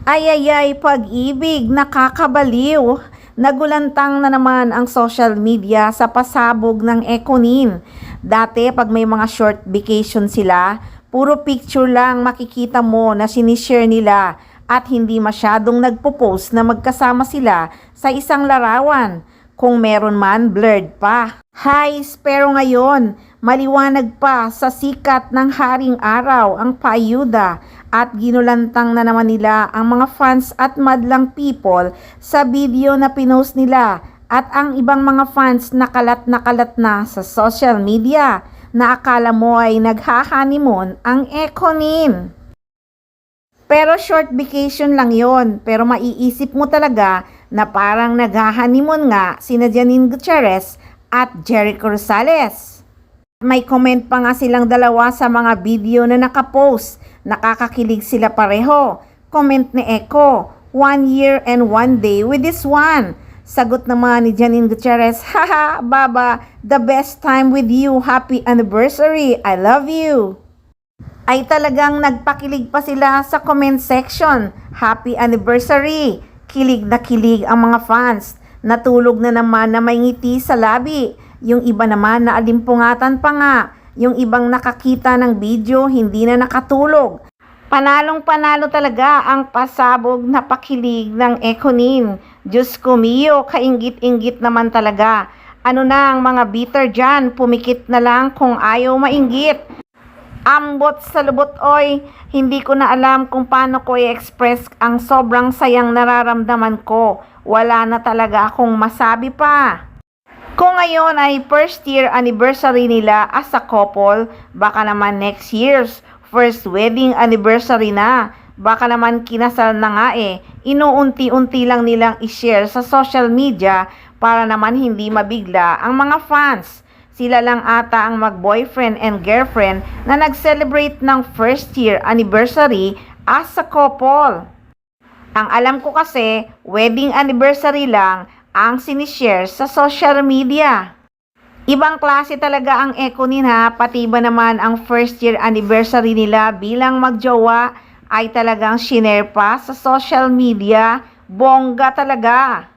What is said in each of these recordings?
Ay, pag-ibig, nakakabaliw. Nagulantang na naman ang social media sa pasabog ng Econin. Dati pag may mga short vacation sila, puro picture lang makikita mo na sinishare nila at hindi masyadong nagpo-post na magkasama sila sa isang larawan. Kung meron man, blurred pa. Pero ngayon, maliwanag pa sa sikat ng haring araw ang paayuda at ginulantang na naman nila ang mga fans at madlang people sa video na pinost nila at ang ibang mga fans nakalat na sa social media na akala mo ay nagha-honeymoon ang Econin. Pero short vacation lang yon, pero maiisip mo talaga na parang nagha-honeymoon nga sina Janine Gutierrez at Jericho Rosales. May comment pa nga silang dalawa sa mga video na nakapost. Nakakakilig sila pareho. Comment ni Echo, 1 year and 1 day with this one. Sagot naman ni Janine Gutierrez, haha, Baba, the best time with you. Happy anniversary. I love you. Ay talagang nagpakilig pa sila sa comment section. Happy anniversary. Kilig na kilig ang mga fans. Natulog na naman na may ngiti sa labi. Yung iba naman na alimpungatan pa nga. Yung ibang nakakita ng video hindi na nakatulog. Panalong-panalo talaga ang pasabog na pakilig ng Econin. Diyos ko mio, kainggit-inggit naman talaga. Ano na ang mga bitter dyan, pumikit na lang kung ayaw mainggit. Ambot sa lubot oy, hindi ko na alam kung paano ko i-express ang sobrang sayang nararamdaman ko. Wala na talaga akong masabi pa. Kung ngayon ay first year anniversary nila as a couple, baka naman next year's first wedding anniversary na. Baka naman kinasal na nga Inuunti-unti lang nilang i-share sa social media para naman hindi mabigla ang mga fans. Sila lang ata ang mag-boyfriend and girlfriend na nag-celebrate ng first year anniversary as a couple. Ang alam ko kasi, wedding anniversary lang ang sinishare sa social media. Ibang klase talaga ang Econin ha, pati ba naman ang first year anniversary nila bilang magjowa ay talagang shinare pa sa social media. Bongga talaga.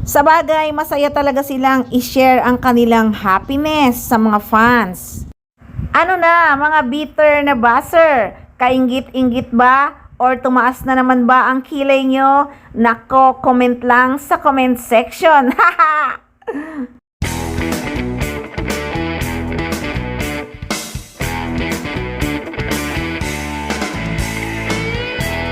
Sa bagay, masaya talaga silang i-share ang kanilang happiness sa mga fans. Ano na, mga bitter na buzzer? Kainggit-inggit ba? Or tumaas na naman ba ang kilay nyo? Nako, comment lang sa comment section. Haha!